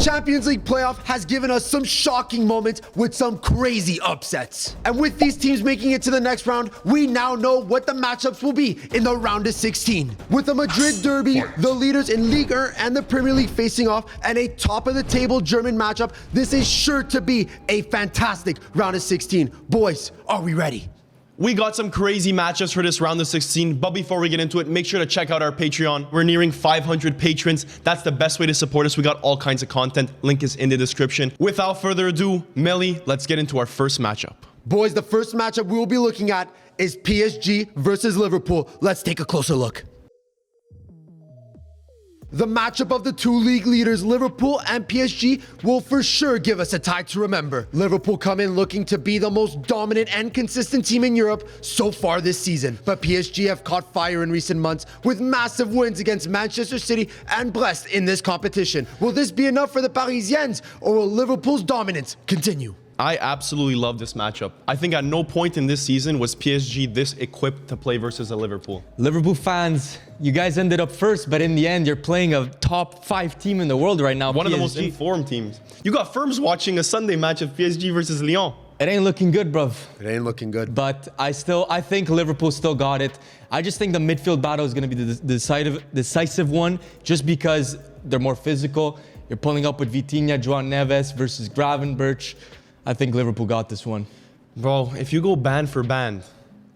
Champions League playoff has given us some shocking moments with some crazy upsets. And with these teams making it to the next round, we now know what the matchups will be in the round of 16. With the Madrid derby, the leaders in Ligue 1 and the Premier League facing off, and a top-of-the-table German matchup, this is sure to be a fantastic round of 16. Boys, are we ready? We got some crazy matchups for this round of 16, but before we get into it, make sure to check out our Patreon. We're nearing 500 patrons. That's the best way to support us. We got all kinds of content. Link is in the description. Without further ado, Melly, let's get into our first matchup. Boys, the first matchup we will be looking at is PSG versus Liverpool. Let's take a closer look. The matchup of the two league leaders, Liverpool and PSG, will for sure give us a tie to remember. Liverpool come in looking to be the most dominant and consistent team in Europe so far this season. But PSG have caught fire in recent months with massive wins against Manchester City and Brest in this competition. Will this be enough for the Parisiens, or will Liverpool's dominance continue? I absolutely love this matchup. I think at no point in this season was PSG this equipped to play versus a Liverpool. Liverpool fans, you guys ended up first, but in the end, you're playing a top 5 team in the world right now. One PSG. of the most informed teams. You got firms watching a Sunday match of PSG versus Lyon. It ain't looking good, bruv. It ain't looking good. But I think Liverpool still got it. I just think the midfield battle is going to be the decisive one, just because they're more physical. You're pulling up with Vitinha, João Neves versus Gravenberch. I think Liverpool got this one. Bro, if you go band for band,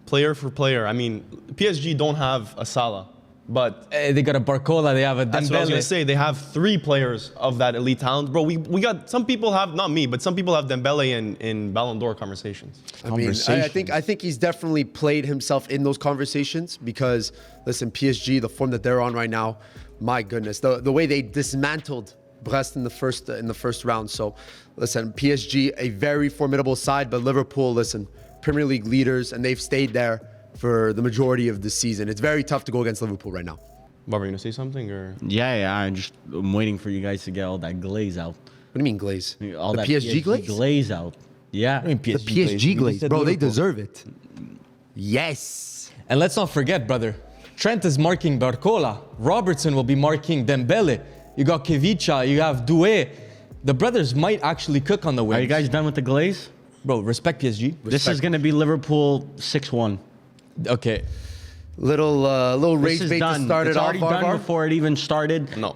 player for player, I mean, PSG don't have a Salah, but... They got a Barcola, they have a Dembele. That's what I was going to say. They have 3 players of that elite talent. Bro, we got... Some people have, not me, but some people have Dembele in Ballon d'Or conversations. I think he's definitely played himself in those conversations because, listen, PSG, the form that they're on right now, my goodness, the way they dismantled Brest in the first round. So, listen, PSG, a very formidable side, but Liverpool, listen, Premier League leaders, and they've stayed there for the majority of the season. It's very tough to go against Liverpool right now. Bob, are you going to say something? Or? Yeah, I'm waiting for you guys to get all that glaze out. What do you mean glaze? All the that PSG glaze? Glaze out. Yeah. I mean, the PSG glaze. Bro, they deserve it. Yes. And let's not forget, brother, Trent is marking Barcola. Robertson will be marking Dembele. You got Kevicha, you have Doué. The brothers might actually cook on the wings. Are you guys done with the glaze? Bro, respect PSG. This is going to be Liverpool 6-1. Okay. Little rage bait to start it off. It's already done before it even started. No.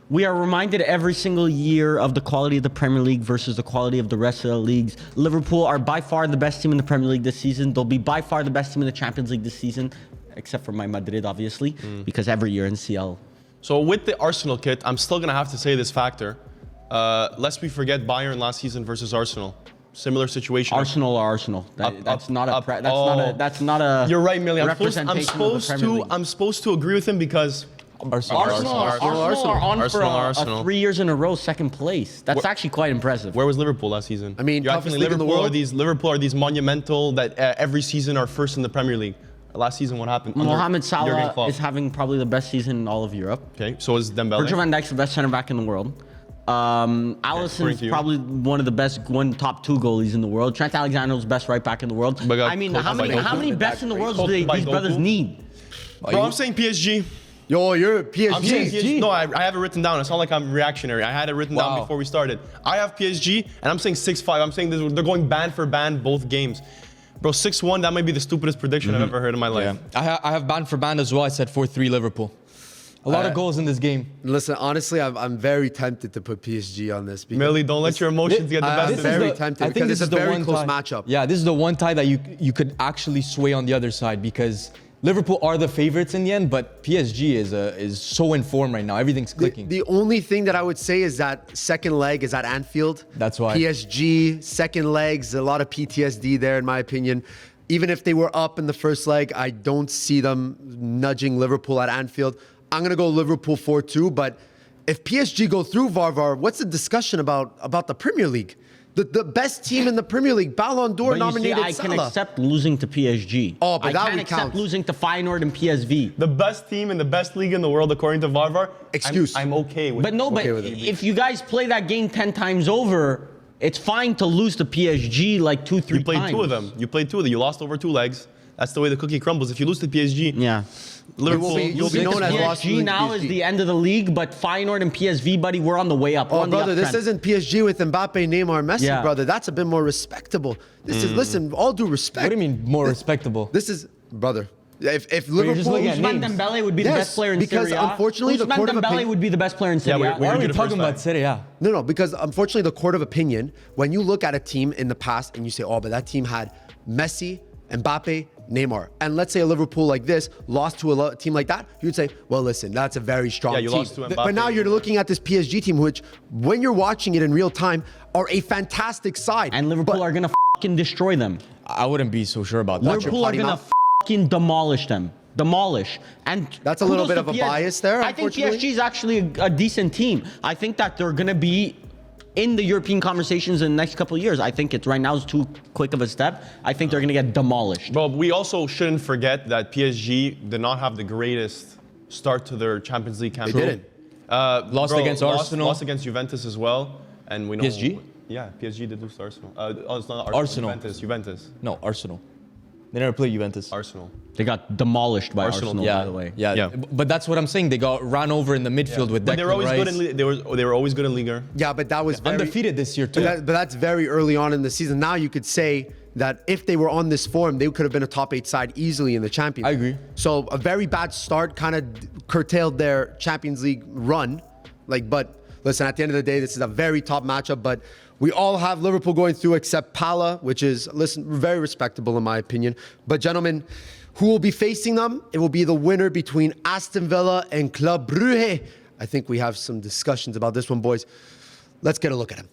We are reminded every single year of the quality of the Premier League versus the quality of the rest of the leagues. Liverpool are by far the best team in the Premier League this season. They'll be by far the best team in the Champions League this season, except for my Madrid, obviously, because every year in CL. So with the Arsenal kit, I'm still going to have to say this factor. Lest we forget Bayern last season versus Arsenal. Similar situation. Arsenal or Arsenal. That's not a You're right, Millie. I'm supposed to agree with him because Arsenal are on for 3 years in a row, second place. That's actually quite impressive. Where was Liverpool last season? I mean, you're acting like Liverpool are these monumental that every season are first in the Premier League. Last season, what happened? Mohamed Salah is having probably the best season in all of Europe. Okay, so is Dembele. Virgil van Dijk's the best center back in the world. Alisson's probably one of the top 2 goalies in the world. Trent Alexander-Arnold's best right back in the world. I mean, how many best in the world do these brothers need? Bro, I'm saying PSG. Yo, you're PSG. I'm saying PSG. No, I have it written down. It's not like I'm reactionary. I had it written down before we started. I have PSG, and I'm saying 6-5. I'm saying they're going band for band both games. Bro, 6-1, that might be the stupidest prediction I've ever heard in my life. Yeah. I have band for band as well. I said 4-3 Liverpool. A lot of goals in this game. Listen, honestly, I'm very tempted to put PSG on this. Millie, don't let your emotions get the best of you. I'm very tempted because it's a very close matchup. Yeah, this is the one tie that you could actually sway on the other side because Liverpool are the favorites in the end, but PSG is so in form right now. Everything's clicking. The only thing that I would say is that second leg is at Anfield. That's why. PSG, second legs, a lot of PTSD there in my opinion. Even if they were up in the first leg, I don't see them nudging Liverpool at Anfield. I'm going to go Liverpool 4-2, but if PSG go through VAR, what's the discussion about the Premier League? The best team in the Premier League, Ballon d'Or nominated I can accept losing to PSG. Oh, but I can't accept losing to Feyenoord and PSV. The best team in the best league in the world, according to VAR. Excuse. I'm okay with it. But if you guys play that game 10 times over, it's fine to lose to PSG like 2-3 times. You played 2 of them. You played 2 of them. You lost over 2 legs. That's the way the cookie crumbles. If you lose to PSG, Liverpool, you'll be known as lost PSG now is the end of the league, but Feyenoord and PSV, buddy, we're on the way up. We're Oh, on the brother, this uptrend. isn't PSG with Mbappe, Neymar, Messi, Yeah. brother. That's a bit more respectable. This is, listen, all due respect. What do you mean more respectable? This is, brother. If you're just Liverpool, looking at Ousmane names. Dembele would be the Yes, best player in because Serie A. unfortunately the Ousmane court of Dembele opinion- would be the best player in Serie A. we Why are heard we it talking first about time. Serie A? No, because unfortunately the court of opinion, when you look at a team in the past and you say, oh, but that team had Messi, Mbappe, Neymar, and let's say a Liverpool like this lost to a team like that, you would say, well, listen, that's a very strong Yeah, you team. lost to Mbappe. But now you're looking at this PSG team, which when you're watching it in real time, are a fantastic side. And Liverpool But are going to fucking destroy them. I wouldn't be so sure about that. Watch your Liverpool are potty going to mouth. fucking demolish them. Demolish. And That's a little kudos bit to of a bias there, I think unfortunately. PSG is actually a decent team. I think that they're going to be in the European conversations in the next couple of years. I think it's right now is too quick of a step. I think they're going to get demolished. But we also shouldn't forget that PSG did not have the greatest start to their Champions League campaign. didn't. Lost against Arsenal. Lost against Juventus as well. And we know PSG? Yeah, PSG did lose to Arsenal. It's not Arsenal. Juventus. No, Arsenal. They never played Juventus. Arsenal. They got demolished by Arsenal, by the way. Yeah. But that's what I'm saying. They got ran over in the midfield with Declan But they were always Rice. good in they were always good in Liga. yeah, but that was very, Undefeated this year too. But that's very early on in the season. Now you could say that if they were on this form, they could have been a top 8 side easily in the Champions I League. agree. So a very bad start kind of curtailed their Champions League run. But listen, at the end of the day, this is a very top matchup. But we all have Liverpool going through except Pala, which is, listen, very respectable in my opinion. But gentlemen, who will be facing them? It will be the winner between Aston Villa and Club Brugge. I think we have some discussions about this one, boys. Let's get a look at him.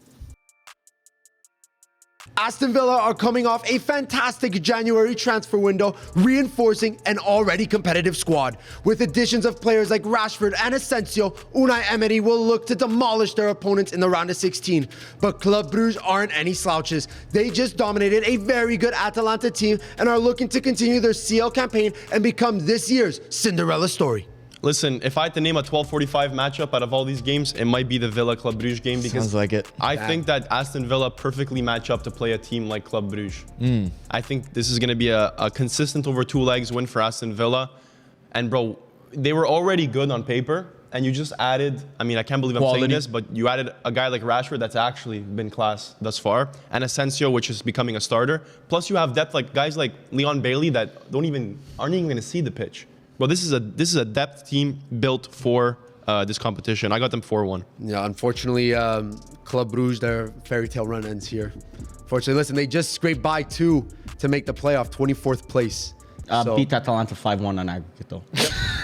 Aston Villa are coming off a fantastic January transfer window, reinforcing an already competitive squad. With additions of players like Rashford and Asensio, Unai Emery will look to demolish their opponents in the round of 16. But Club Brugge aren't any slouches. They just dominated a very good Atalanta team and are looking to continue their CL campaign and become this year's Cinderella story. Listen, if I had to name a 12:45 matchup out of all these games, it might be the Villa Club Brugge game because Sounds like it. I think that Aston Villa perfectly match up to play a team like Club Brugge. I think this is going to be a consistent over 2 legs win for Aston Villa. And bro, they were already good on paper, and you just added, I mean, I can't believe I'm saying Quality. this, but you added a guy like Rashford that's actually been class thus far, and Asensio, which is becoming a starter. Plus you have depth like guys like Leon Bailey that aren't even going to see the pitch. Well, this is a depth team built for this competition. I got them 4-1. Yeah, unfortunately, Club Brugge, their fairy tale run ends here. Fortunately, listen, they just scraped by 2 to make the playoff, 24th place. So, Beat Atalanta 5-1 on aggregate, though.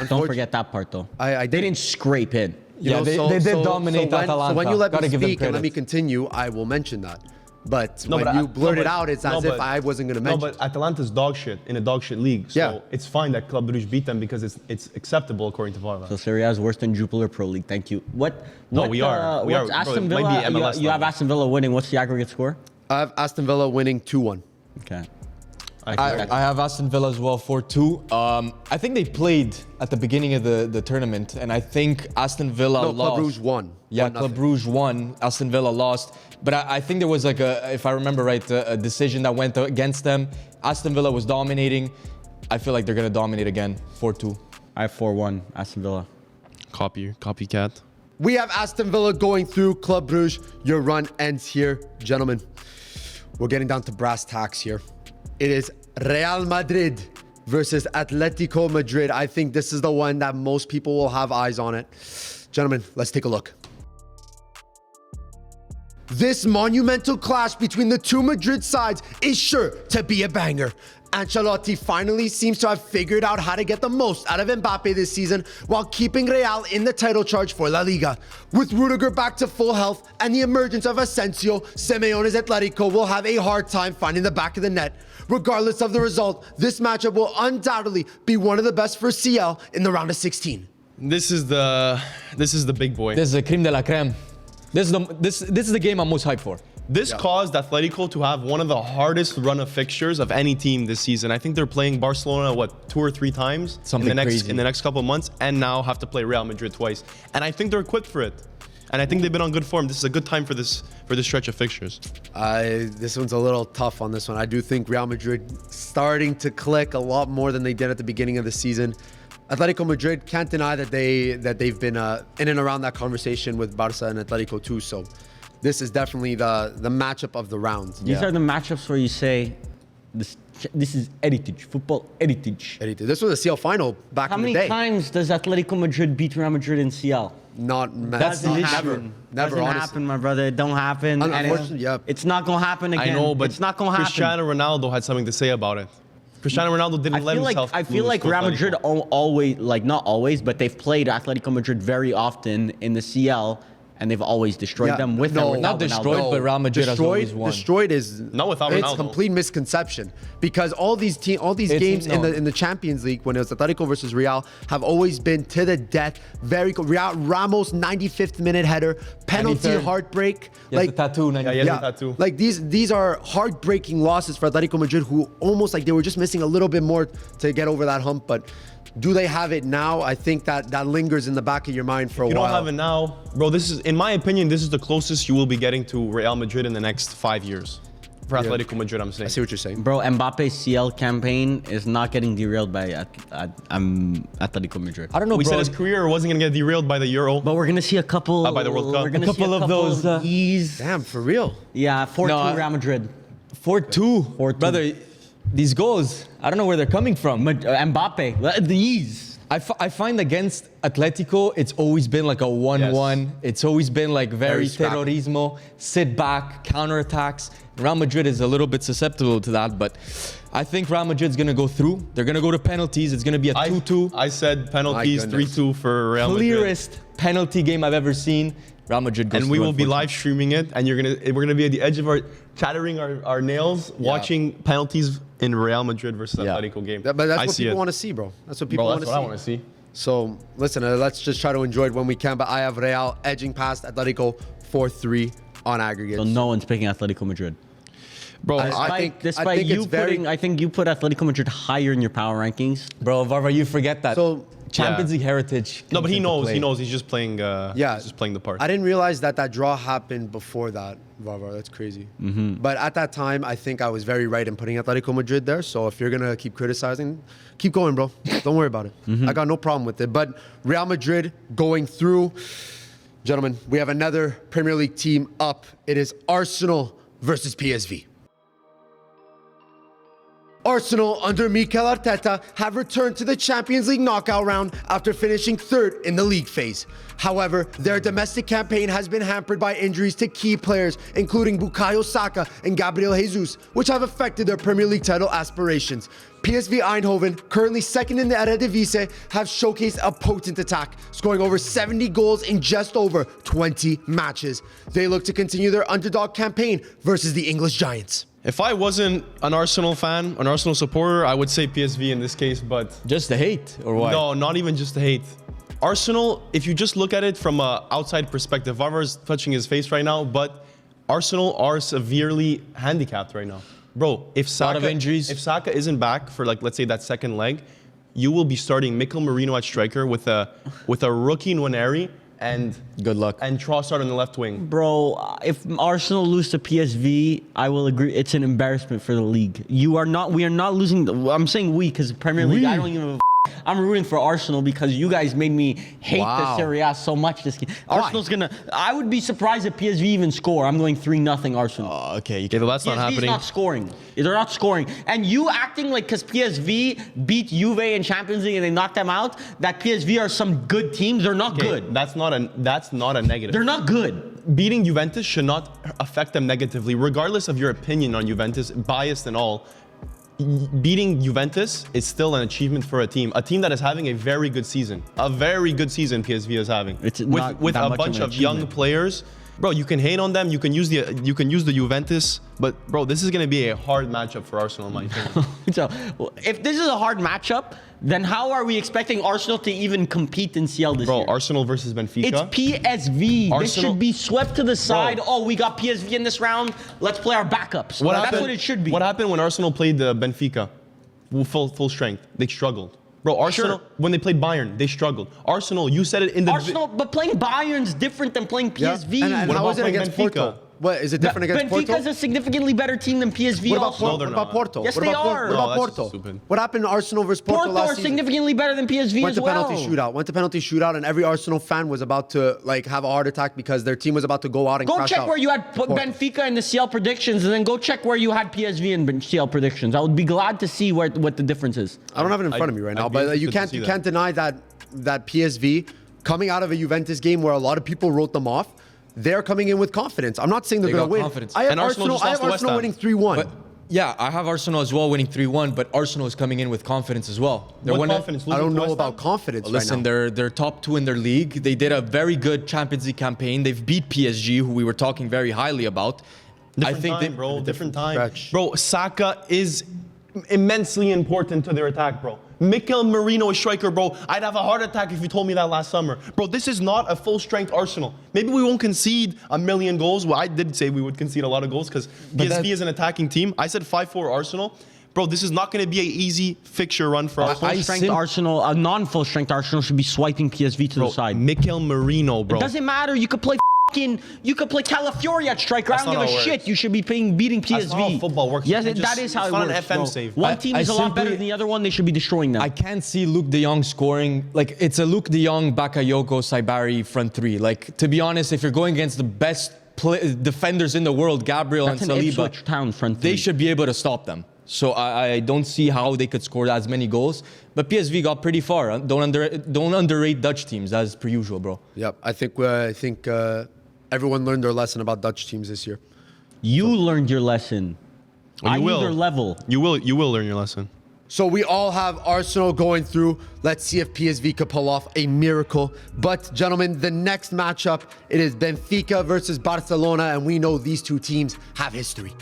Don't forget that part, though. I They didn't scrape in. you know, they did dominate So Atalanta. when you let Gotta me give them speak and let me credit. continue, I will mention that. But No, when but you blurt it out, it's as if I wasn't going to mention No, but Atalanta's dog shit in a dog shit league. So Yeah. it's fine that Club Brugge beat them because it's acceptable according to VAR. So Serie A is worse than Jupiler Pro League. Thank you. No, we are. We What's are. Aston Bro, it might Villa? be MLS You have level. Aston Villa winning. What's the aggregate score? I have Aston Villa winning 2-1. Okay. I have Aston Villa as well 4-2. I think they played at the beginning of the tournament, and I think Aston Villa No, lost. Club Brugge won. Yeah, 1-0. Club Brugge won. Aston Villa lost. But I think there was like if I remember right, a decision that went against them. Aston Villa was dominating. I feel like they're gonna dominate again. 4-2. I have 4-1 Aston Villa. Copycat. We have Aston Villa going through Club Brugge. Your run ends here, gentlemen. We're getting down to brass tacks here. It is Real Madrid versus Atletico Madrid. I think this is the one that most people will have eyes on it. Gentlemen, let's take a look. This monumental clash between the two Madrid sides is sure to be a banger. Ancelotti finally seems to have figured out how to get the most out of Mbappe this season while keeping Real in the title charge for La Liga. With Rudiger back to full health and the emergence of Asensio, Simeone's Atletico will have a hard time finding the back of the net. Regardless of the result, this matchup will undoubtedly be one of the best for CL in the round of 16. This is the big boy. This is the creme de la creme. This is the game I'm most hyped for. This caused Atletico to have one of the hardest run of fixtures of any team this season. I think they're playing Barcelona 2 or 3 times Something in the crazy. next couple of months, and now have to play Real Madrid twice. And I think they're equipped for it. And I think they've been on good form. This is a good time for this stretch of fixtures. This one's a little tough on this one. I do think Real Madrid starting to click a lot more than they did at the beginning of the season. Atletico Madrid can't deny that they've been in and around that conversation with Barca and Atletico too. So this is definitely the matchup of the round. These are the matchups where you say this is heritage, football heritage. This was a CL final back How in the many day. times does Atletico Madrid beat Real Madrid in CL? That's Doesn't never, happen. never. Doesn't Honestly, happen, my brother. It don't happen. And Unfortunately, yeah. it's not gonna happen again. I know, but it's not gonna happen. Cristiano Ronaldo had something to say about it. Cristiano Ronaldo didn't let himself. I feel like lose to Real Madrid Atletico. always, like not always, but they've played Atletico Madrid very often in the CL, and they've always destroyed them with no, or without Not destroyed, Ronaldo. but Real Madrid has always won. Destroyed is Not without it's Ronaldo. complete misconception because all these It's games not. in the Champions League when it was Atletico versus Real have always been to the death. Ramos 95th minute header, penalty, 93rd. heartbreak. He has the tattoo. Yeah, he has the tattoo. Like these are heartbreaking losses for Atletico Madrid, who almost like they were just missing a little bit more to get over that hump. But do they have it now? I think that lingers in the back of your mind for a You while. don't have it now, bro. This is, in my opinion, this is the closest you will be getting to Real Madrid in the next 5 years. For Atletico Madrid, I'm saying. I see what you're saying. Bro, Mbappe's CL campaign is not getting derailed by Atletico Madrid. I don't know, We bro. said his career wasn't gonna get derailed by the Euro. But we're gonna see a couple. By the World Cup. We're gonna A couple see a of couple those, of these. Damn, for real. Yeah, 4-2 No, Real Madrid. 4-2. 4-2. Brother, these goals, I don't know where they're coming from. Mbappe, these. I find against Atletico, it's always been like a 1-1. Yes. It's always been like very scrappy. terrorismo, sit back, counterattacks. Real Madrid is a little bit susceptible to that, but I think Real Madrid's going to go through. They're going to go to penalties. It's going to be a 2-2. I said penalties, My goodness. 3-2 for Real Madrid. Clearest penalty game I've ever seen. Real Madrid goes And we through, will be unfortunately. live streaming it, and we're gonna be at the edge of chattering our nails, watching penalties in Real Madrid versus Yeah. Atletico game. But that's I what see people it. want to see, bro. That's what people Bro, want that's to what see. I want to see. So listen, let's just try to enjoy it when we can. But I have Real edging past Atletico 4-3 on aggregate. So no one's picking Atletico Madrid. Bro, I think you it's very- I think you put Atletico Madrid higher in your power rankings. Bro, Varva, you forget that. So- Champions Yeah. League heritage. no, but comes he into knows. play. He knows. He's just playing. he's just playing the part. I didn't realize that draw happened before that, Varvar. That's crazy. But at that time, I think I was very right in putting Atletico Madrid there. So if you're gonna keep criticizing, keep going, bro. Don't worry about it. I got no problem with it. But Real Madrid going through, gentlemen. We have another Premier League team up. It is Arsenal versus PSV. Arsenal under Mikel Arteta have returned to the Champions League knockout round after finishing third in the league phase. However, their domestic campaign has been hampered by injuries to key players, including Bukayo Saka and Gabriel Jesus, which have affected their Premier League title aspirations. PSV Eindhoven, currently second in the Eredivisie, have showcased a potent attack, scoring over 70 goals in just over 20 matches. They look to continue their underdog campaign versus the English Giants. If I wasn't an Arsenal fan, an Arsenal supporter, I would say PSV in this case. But Just the hate, or what? no, not even just the hate. Arsenal, if you just look at it from an outside perspective, Varvar's touching his face right now, but Arsenal are severely handicapped right now. Bro, if Saka, of injuries. if Saka isn't back for, like, let's say that second leg, you will be starting Mikel Merino at striker with a rookie Nwaneri and Good luck. and Trossard on the left wing. Bro, if Arsenal lose to PSV, I will agree. It's an embarrassment for the league. We are not losing. I'm saying we because Premier League. I don't even. I'm rooting for Arsenal because you guys made me hate the Wow. Serie A so much this game. Arsenal's gonna. I would be surprised if PSV even score. I'm going 3-0 Arsenal. Okay, you Okay, can. but that's not PSV's happening. not scoring. They're not scoring. And you acting like because PSV beat Juve in Champions League and they knocked them out, that PSV are some good teams. They're not Okay, good. That's not a negative. They're not good. Beating Juventus should not affect them negatively, regardless of your opinion on Juventus, biased and all. Beating Juventus is still an achievement for a team that is having a very good season. A very good season PSV is having. It's with not with that a much bunch of an of young achievement. players. Bro, you can hate on them. You can use the Juventus, but bro, this is gonna be a hard matchup for Arsenal, in my opinion. So, if this is a hard matchup, then how are we expecting Arsenal to even compete in CL this Bro, year? Arsenal versus Benfica. It's PSV. This Arsenal- should be swept to the side. Bro. Oh, we got PSV in this round. Let's play our backups. That's what it should be. What happened when Arsenal played Benfica? Full strength. They struggled. Bro, Arsenal, Sure. when they played Bayern, they struggled. Arsenal, you said it in the... Arsenal, but playing Bayern's different than playing PSV. And What how about is it playing against Benfica? Porto? What is it different against Porto? Benfica's a significantly better team than PSV. What about, also. No, they're what about not. Porto? Yes, what they about are. What No, about that's just Porto? stupid. What happened to Arsenal versus Porto Porto last are season? significantly better than PSV Went as to well. penalty shootout, and every Arsenal fan was about to like have a heart attack because their team was about to go out and Go crash check out. where you had Benfica in the CL predictions, and then go check where you had PSV in CL predictions. I would be glad to see what the difference is. I don't have it in front of me right now, I'd be but you interested to see can't deny that PSV coming out of a Juventus game where a lot of people wrote them off. They're coming in with confidence. I'm not saying they're They going to got win. confidence. I have And Arsenal just lost to West Ham. winning 3-1. But yeah, I have Arsenal as well winning 3-1, but Arsenal is coming in with confidence as well. They're What one of- confidence? I don't Losing to know West about Ham? confidence Listen, right now. they're top 2 in their league. They did a very good Champions League campaign. They've beat PSG, who we were talking very highly about. Different time. stretch. Bro, Saka is immensely important to their attack, bro. Mikel Merino is striker, bro. I'd have a heart attack if you told me that last summer. Bro, this is not a full-strength Arsenal. Maybe we won't concede a million goals. Well, I did say we would concede a lot of goals because PSV is an attacking team. I said 5-4 Arsenal. Bro, this is not going to be an easy fixture run for us. Full-strength Arsenal, a non-full-strength Arsenal should be swiping PSV to the side. Mikel Merino, bro. It doesn't matter. You could play Calafiori at striker. That's I don't not give a how it shit. works. You should be beating PSV. That's not how football works. Yes, You can't that just- is how it's it not an works. FM bro. save. One team is a lot better than the other one. They should be destroying them. I can't see Luke de Jong scoring. Like, it's a Luke de Jong, Bakayoko, Saibari front 3. Like, to be honest, if you're going against the best defenders in the world, Gabriel That's and an Saliba, Ipswich Town front they three. should be able to stop them. So I don't see how they could score as many goals. But PSV got pretty far. Don't underrate Dutch teams, as per usual, bro. Yep, I think everyone learned their lesson about Dutch teams this year. You learned your lesson. Well, I you knew will. their level. You will learn your lesson. So we all have Arsenal going through. Let's see if PSV could pull off a miracle. But gentlemen, the next matchup, it is Benfica versus Barcelona, and we know these two teams have history.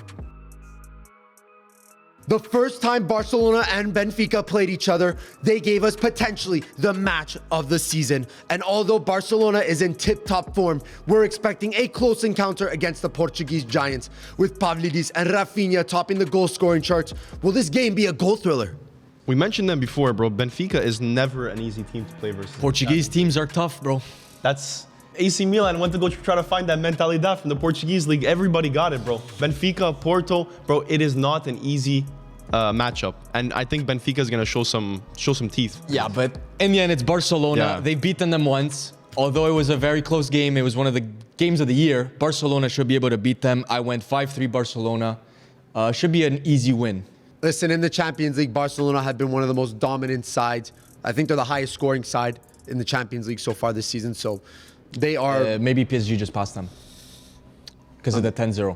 The first time Barcelona and Benfica played each other, they gave us potentially the match of the season. And although Barcelona is in tip-top form, we're expecting a close encounter against the Portuguese giants. With Pavlidis and Rafinha topping the goal-scoring charts, will this game be a goal thriller? We mentioned them before, bro. Benfica is never an easy team to play versus. Portuguese teams are tough, bro. That's AC Milan went to go try to find that mentalidad from the Portuguese league. Everybody got it, bro. Benfica, Porto, bro. It is not an easy matchup, and I think Benfica is gonna show some teeth. Yeah, but in the end, it's Barcelona. Yeah. They've beaten them once. Although it was a very close game, it was one of the games of the year. Barcelona should be able to beat them. I went 5-3 Barcelona. Should be an easy win. Listen, in the Champions League, Barcelona have been one of the most dominant sides. I think they're the highest scoring side in the Champions League so far this season. So they are. Maybe PSG just passed them because of the 10-0.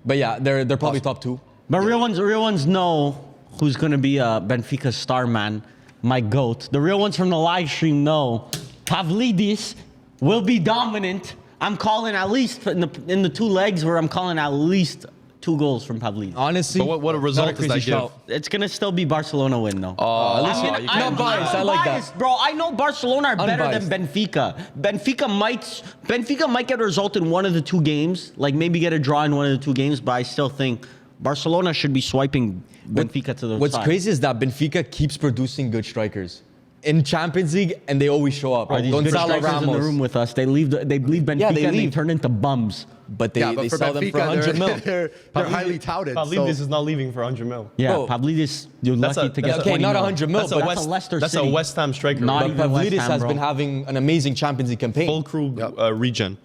But yeah, they're probably top 2. But real ones know who's going to be Benfica's star man, my GOAT. The real ones from the live stream know Pavlidis will be dominant. I'm calling at least in the 2 legs where I'm calling at least 2 goals from Pavlidis. Honestly, But what a result not does crazy that give? shout. It's going to still be Barcelona win, though. At least you can't- not biased. I like that. Bro, I know Barcelona are better Unbiased. than Benfica. Benfica might get a result in one of the 2 games, like maybe get a draw in one of the 2 games, but I still think Barcelona should be swiping Benfica to the What's side. crazy is that Benfica keeps producing good strikers in Champions League, and they always show up. Are these good Gonzalo strikers in the room Ramos, with us? They leave Benfica Yeah, they and they leave. turn into bums. but they for sell them for 100 mil. they're highly touted. Pavlidis so- is not leaving for 100 mil. Yeah, Bro, Pavlidis, you're that's lucky a- to that's get a- Okay, 20 not mil. 100 mil, That's a but That's a Leicester That's City. a West Ham striker. Not bro. even West Pavlidis Ham, has bro. been having an amazing Champions League campaign. Full crew regen.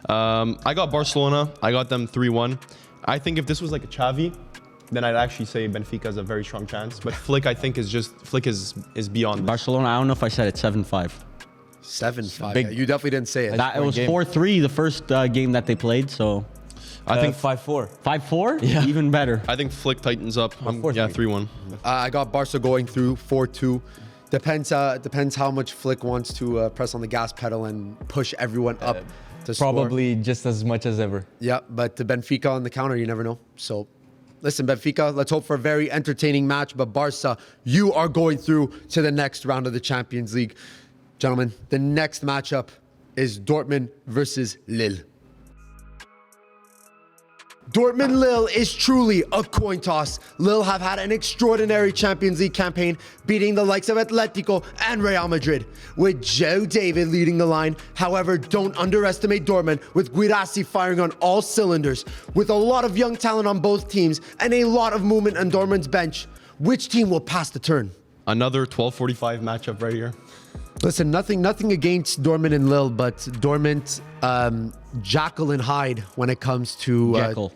I got Barcelona. I got them 3-1. I think if this was like a Xavi, then I'd actually say Benfica has a very strong chance. But Flick, I think, is beyond this. Barcelona, I don't know if I said it, 7-5. 7-5. Big- Yeah, you definitely didn't say it. It was game. 4-3 the first game that they played, so I think 5-4. 5-4? Yeah. Even better. I think Flick tightens up. 4-3. 3-1. I got Barca going through 4-2. Depends how much Flick wants to press on the gas pedal and push everyone up to score. Probably just as much as ever. Yeah, but the Benfica on the counter, you never know. So, listen, Benfica, let's hope for a very entertaining match. But Barca, you are going through to the next round of the Champions League. Gentlemen, the next matchup is Dortmund versus Lille. Dortmund-Lille is truly a coin toss. Lille have had an extraordinary Champions League campaign, beating the likes of Atletico and Real Madrid, with Joe David leading the line. However, don't underestimate Dortmund, with Guirassy firing on all cylinders. With a lot of young talent on both teams and a lot of movement on Dortmund's bench, which team will pass the turn? Another 12:45 matchup right here. Listen, nothing against Dortmund and Lille, but Dortmund, Jekyll and Hyde when it comes to Jekyll.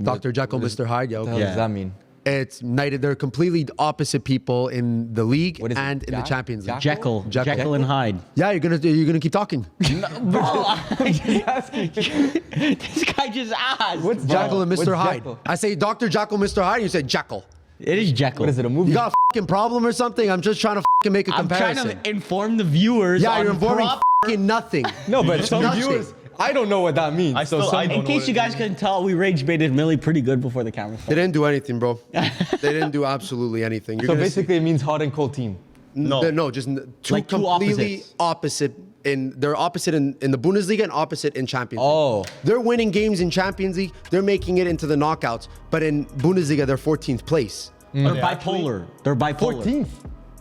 Dr. Jekyll, Mr. Hyde. Yeah, What the okay. hell does that mean? It's United. They're completely opposite people in the league What is it? and in the Jack? Champions League. Jekyll. Jekyll. Jekyll and Hyde. Yeah, you're gonna keep talking. This guy just asked. What's Jekyll and What's Mr. Hyde. Jekyll? I say Dr. Jekyll, Mr. Hyde. You say Jekyll. It is Jekyll. What is it, a movie? You got a fucking problem or something? I'm just trying to fucking make a I'm comparison. trying to inform the viewers. Yeah, on you're informing prop- fucking nothing. No, but some Nothing. viewers, I don't know what that means. I don't In know case what you it guys couldn't tell, we rage baited Millie pretty good before the camera They started. didn't do anything, bro. They didn't do absolutely anything. You're So gonna basically, it means hot and cold team. No. just two Like two completely opposites. opposite. They're opposite in the Bundesliga and opposite in Champions League. Oh. They're winning games in Champions League. They're making it into the knockouts. But in Bundesliga, they're 14th place. They're they bipolar. They're bipolar. 14th.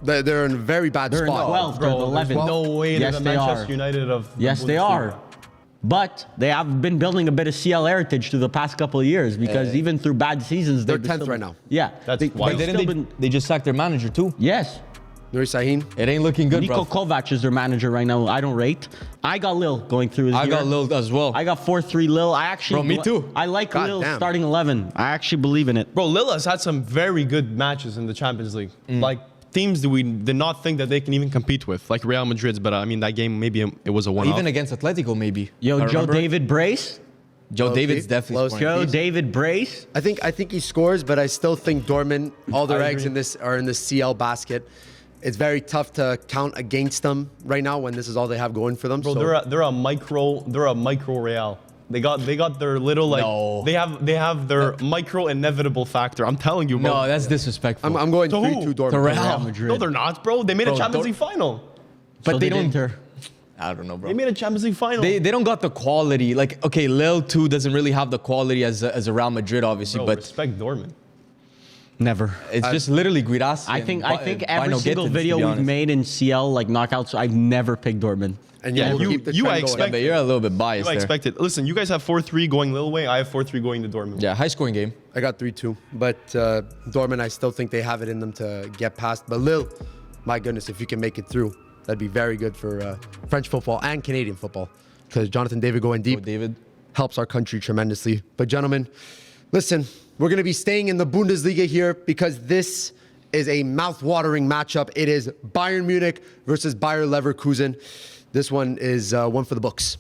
They're in a very bad They're in spot. 12th. They're Bro, 11th. there's no way they're Yes, the they Manchester are. United of the Yes, they Bundesliga. are. But they have been building a bit of CL heritage through the past couple of years because even through bad seasons, They're they've 10th still right been- now. Yeah. That's they, wild. they've Didn't still they, been, they just sacked their manager too? yes. Nuri Sahin. It ain't looking good, Niko bro. Kovac is their manager right now. I don't rate. I got Lille going through this I year. got Lille as well. I got 4-3 Lille. I actually. Bro, me too. I like God Lille damn. starting 11. I actually believe in it. Bro, Lille has had some very good matches in the Champions League. Like teams that we did not think that they can even compete with, like Real Madrid's. But I mean, that game maybe it was a one-off. Even against Atletico, maybe. Yo, I Joe remember. David Brace. Joe Low David's key. definitely Low scoring. Joe He's- David Brace. I think he scores, but I still think Dortmund, all their I eggs agree. in this are in the CL basket. It's very tough to count against them right now when this is all they have going for them. Bro, so they're a micro Real. They got their little like No. they have their micro inevitable factor. I'm telling you, bro. No, that's disrespectful. I'm going To 3-2 who? Dortmund. To Real. Real Madrid. No, they're not, bro. They made a Bro, Champions League final. but So they did don't. Inter. I don't know, bro. They made a Champions League final. They don't got the quality. Like, okay, Lille too doesn't really have the quality as a Real Madrid, obviously, Bro, but respect Dortmund. Never. it's just literally Guirassy. I think every Bino single Gittins, to video be we've honest. made in CL like knockouts, I've never picked Dortmund. And Yeah, we'll you- keep the you trend I going. expect- But you're a little bit biased I there. expect it. Listen, you guys have 4-3 going Lille way. I have 4-3 going to Dortmund. Yeah, high scoring game. I got 3-2. But Dortmund, I still think they have it in them to get past. But Lille, my goodness, if you can make it through, that'd be very good for French football and Canadian football. Because Jonathan David going deep Oh, David. helps our country tremendously. But gentlemen, listen, we're going to be staying in the Bundesliga here because this is a mouth-watering matchup. It is Bayern Munich versus Bayer Leverkusen. This one is one for the books.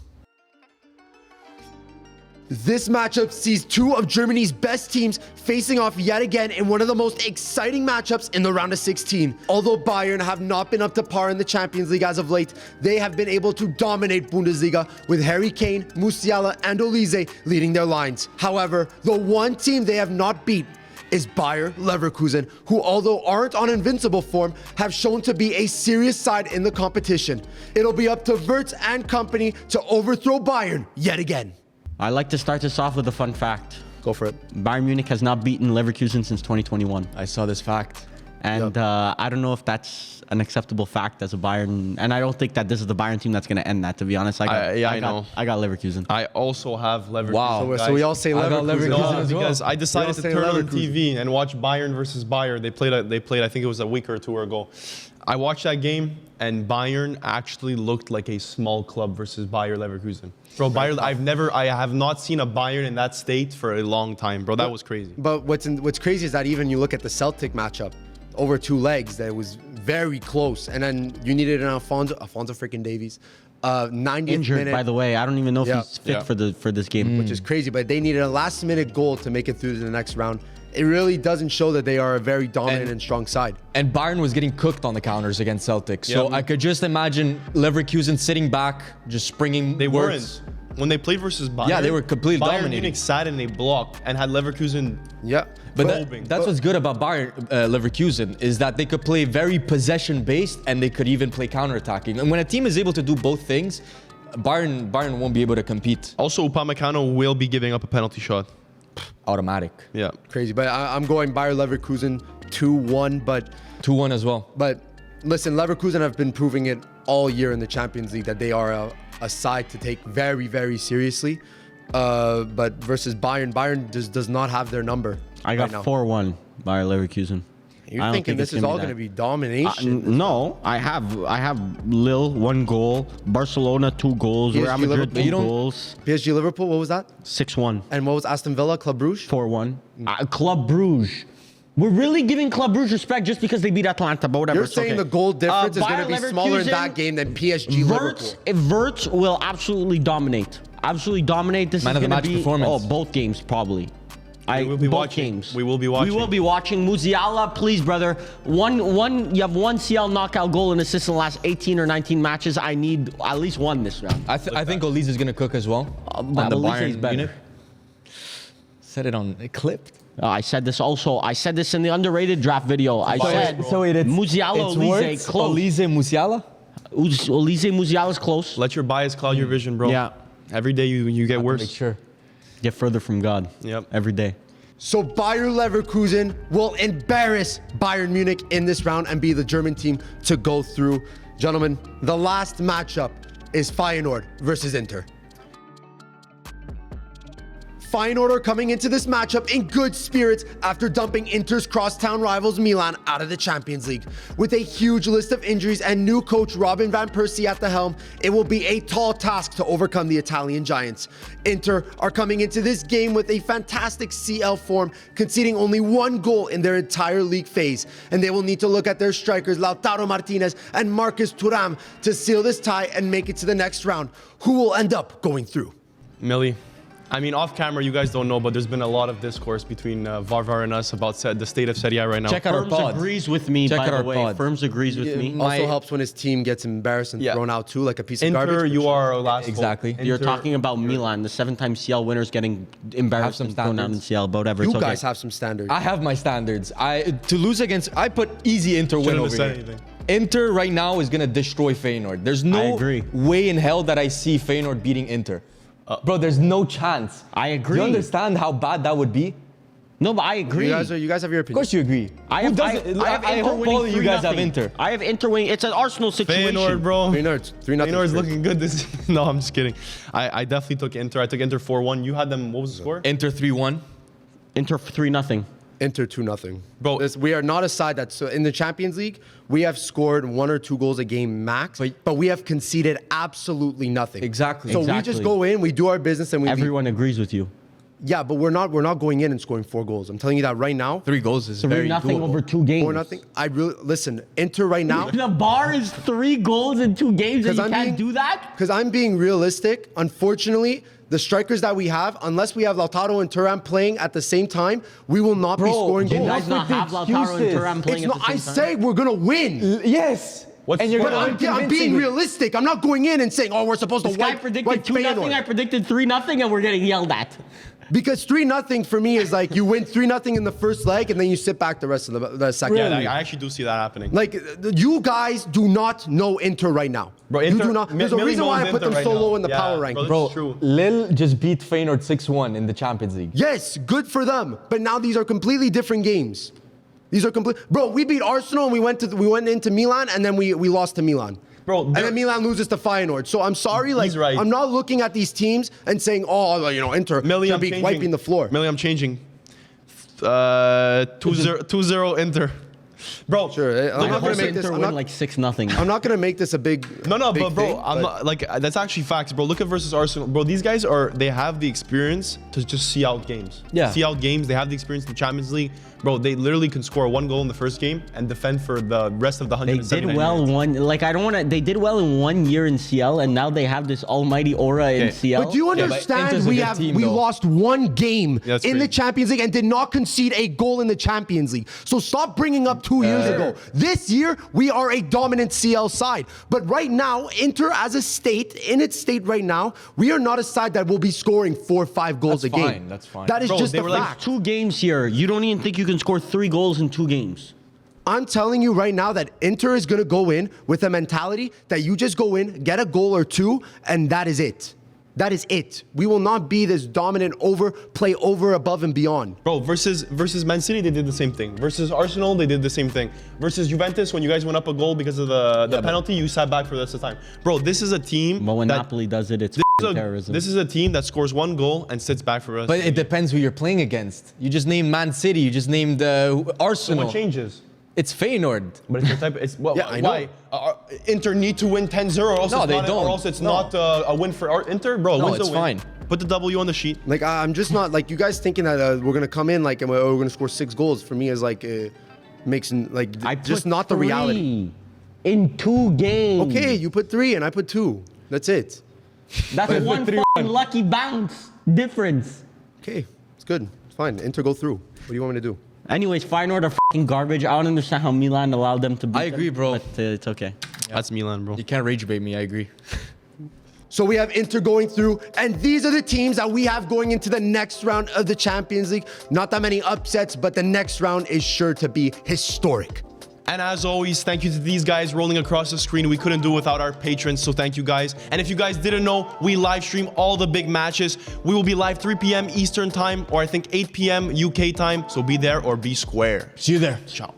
This matchup sees two of Germany's best teams facing off yet again in one of the most exciting matchups in the round of 16. Although Bayern have not been up to par in the Champions League as of late, they have been able to dominate Bundesliga with Harry Kane, Musiala, and Olise leading their lines. However, the one team they have not beat is Bayer Leverkusen, who although aren't on invincible form, have shown to be a serious side in the competition. It'll be up to Wirtz and company to overthrow Bayern yet again. I like to start this off with a fun fact. Go for it. Bayern Munich has not beaten Leverkusen since 2021. I saw this fact. And I don't know if that's an acceptable fact as a Bayern. And I don't think that this is the Bayern team that's going to end that, to be honest. I know. I got Leverkusen. I also have Leverkusen. Wow. So, guys. so we all say I got Leverkusen. Leverkusen No, as well. because I decided to say turn on Leverkusen. TV and watch Bayern versus Bayer. They played. I think it was a week or two ago. I watched that game, and Bayern actually looked like a small club versus Bayer Leverkusen. Bro, Bayer. I have not seen a Bayern in that state for a long time, bro. That was crazy. But what's crazy is that even you look at the Celtic matchup over 2 legs, that was very close. And then you needed an Alfonso freaking Davies. 90th Injured, minute, by the way. I don't even know if Yeah. he's fit Yeah. for this game. which is crazy. But they needed a last minute goal to make it through to the next round. It really doesn't show that they are a very dominant and strong side. And Bayern was getting cooked on the counters against Celtic. So Yeah. I could just imagine Leverkusen sitting back, just springing. They Wirtz. weren't. When they played versus Bayern, Yeah, they were completely Bayern dominating. Munich sat and they blocked and had Leverkusen. Yeah. But probing. that's what's good about Bayern Leverkusen is that they could play very possession based and they could even play counterattacking. And when a team is able to do both things, Bayern won't be able to compete. Also, Upamecano will be giving up a penalty shot. Automatic. Yeah. Crazy. But I'm going Bayer Leverkusen 2-1. But 2-1 as well. listen, Leverkusen have been proving it all year in the Champions League that they are a side to take very, very seriously. But versus Bayern just does not have their number. I got 4-1 Bayer Leverkusen. You're thinking this is all going to be domination? No, I have Lille 1 goal, Barcelona 2 goals, PSG, Real Madrid Liverpool. 2 goals, PSG Liverpool, what was that? 6-1, And what was Aston Villa, Club Brugge? 4-1. Club Brugge. We're really giving Club Brugge respect just because they beat Atlanta, but whatever. You're it's saying okay. the goal difference is Bayer going to be smaller in Leverkusen, that game than PSG Liverpool. Wirtz will absolutely dominate. Absolutely dominate. This Man is of the going to match be performance. both games probably. We will be both watching. games. We will be watching. We will be watching. Musiala, please, brother. You have one CL knockout goal and assist in the last 18 or 19 matches. I need at least one this round. I think Olise is going to cook as well. On the Olise is Bayern better. Munich. Said it on clipped. I said this also. I said this in the underrated draft video. I said Musiala, Olise, close. Olise, Musiala? Olise, Musiala's close. Let your bias cloud your vision, bro. Yeah. Every day you get worse. Make sure. Get further from God. Yep. Every day. So Bayer Leverkusen will embarrass Bayern Munich in this round and be the German team to go through. Gentlemen, the last matchup is Feyenoord versus Inter. Feyenoord are coming into this matchup in good spirits after dumping Inter's crosstown rivals Milan out of the Champions League. With a huge list of injuries and new coach Robin van Persie at the helm, it will be a tall task to overcome the Italian giants. Inter are coming into this game with a fantastic CL form, conceding only 1 goal in their entire league phase, and they will need to look at their strikers Lautaro Martinez and Marcus Thuram to seal this tie and make it to the next round. Who will end up going through? Millie. I mean, off camera, you guys don't know, but there's been a lot of discourse between Varvar and us about the state of Serie A right now. Check out our Firms pod. agrees with me, Check by out the our way. pod. Firms agrees with me. Also helps when his team gets embarrassed and Yeah. thrown out too, like a piece of Inter, garbage. you are our last hope. Exactly. Inter- You're talking about Milan, the 7-time CL winners getting embarrassed some and thrown out in standards. CL, but whatever. You it's okay. guys have some standards. I have my standards. To lose against, I put easy Inter win Shouldn't over have said here. anything. Inter right now is gonna destroy Feyenoord. There's no agree. way in hell that I see Feyenoord beating Inter. Bro, there's no chance. I agree. Do you understand how bad that would be? No, but I agree. You guys have your Of opinion. course you agree. I Who have, doesn't? I have I Inter hope winning all of you guys have 3-0. Inter. I have Inter winning. It's an Arsenal situation. Feyenoord, bro. 3-0. Feyenoord's looking good this No, I'm just kidding. I definitely took Inter. I took Inter 4-1. You had them, what was the score? Inter 3-1. Inter 3-0. Inter 2-0. Bro. We are not a side that's so in the Champions League. We have scored 1 or 2 goals a game max, but we have conceded absolutely nothing. Exactly. So we Exactly. just go in, we do our business, and we leave. Everyone agrees with you. Yeah, but we're not going in and scoring 4 goals. I'm telling you that right now. 3 goals is very 3-0 doable. over 2 games. 4-0. I really listen. Inter right now. The bar is 3 goals in 2 games, and you I'm can't being- do that? Because I'm being realistic. Unfortunately, the strikers that we have, unless we have Lautaro and Thuram playing at the same time, we will not be Bro, scoring you You goals. guys with not the have Lautaro and excuses. Thuram playing It's at not. the I same time? say we're gonna win. Yes. What's and you're the gonna score? win I'm being convincingly. realistic. I'm not going in and saying, "Oh, we're supposed to This guy wipe predicted 2-0, I predicted 3-0, and we're getting yelled at. Because 3-0 for me is like you win 3-0 in the first leg and then you sit back the rest of the second. Yeah, I actually do see that happening. Like you guys do not know Inter right now. Bro, you Inter- do not. There's a Millie reason why I knows put them Inter so right low now. in the Yeah, power bro, ranking. this Bro, is true. Lille just beat Feyenoord 6-1 in the Champions League. Yes, good for them. But now these are completely different games. These are complete. Bro, we beat Arsenal and we went into Milan and then we lost to Milan. Bro, and then Milan loses to Feyenoord. So I'm sorry, like He's right. I'm not looking at these teams and saying, oh, Inter Millie, should I'm be changing. wiping the floor. Millie, I'm changing. 2-0 Inter. Bro, Sure, I'm I not hope gonna make this. Inter I'm win not, like 6-0. I'm not gonna make this a big. No, big but bro, thing, I'm not like that's actually facts, bro. Look at versus Arsenal, bro. These guys they have the experience to just see out games. Yeah. See out games. They have the experience in the Champions League, bro. They literally can score 1 goal in the first game and defend for the rest of the They 179 did well minutes. they did well in 1 year in CL, and now they have this almighty aura in Okay. CL. But do you but understand Inter's a good team, we though. lost 1 game That's in the crazy. Champions League and did not concede a goal in the Champions League. So stop bringing up 2 years ago. This year we are a dominant CL side. But right now, Inter as a state, in its state right now, we are not a side that will be scoring 4 or 5 goals That's a game. fine, that's fine. That is Bro, just they a were like fact. 2 games here. You don't even think you can score 3 goals in 2 games. I'm telling you right now that Inter is going to go in with a mentality that you just go in, get a goal or two, and that is it. That is it. We will not be this dominant play over, above, and beyond. Bro, versus Man City, they did the same thing. Versus Arsenal, they did the same thing. Versus Juventus, when you guys went up a goal because of the penalty, you sat back for the rest of the time. Bro, this is a team. But when Napoli does it, it's terrorism. This is a team that scores one goal and sits back for us. But it depends who you're playing against. You just named Man City. You just named Arsenal. So what changes? It's Feyenoord. But it's the type. It's well, Yeah, I know. why? Inter need to win 10-0, or else No, it's they not, don't. or else it's No. not a win for Inter, bro. No, win's a it's win. fine. Put the W on the sheet. Like, I'm just not, like, you guys thinking that we're going to come in, like, and we're going to score 6 goals, for me is, like, makes, like, just not the reality. In 2 games. Okay, you put 3 and I put 2. That's it. That's one fucking lucky bounce difference. Okay, it's good. It's fine. Inter go through. What do you want me to do? Anyways, Feyenoord are fucking garbage. I don't understand how Milan allowed them to beat I agree, them, bro. But it's okay. That's Milan, bro. You can't rage bait me. I agree. So we have Inter going through, and these are the teams that we have going into the next round of the Champions League. Not that many upsets, but the next round is sure to be historic. And as always, thank you to these guys rolling across the screen. We couldn't do it without our patrons, so thank you guys. And if you guys didn't know, we live stream all the big matches. We will be live 3 p.m. Eastern time, or I think 8 p.m. UK time. So be there or be square. See you there. Ciao.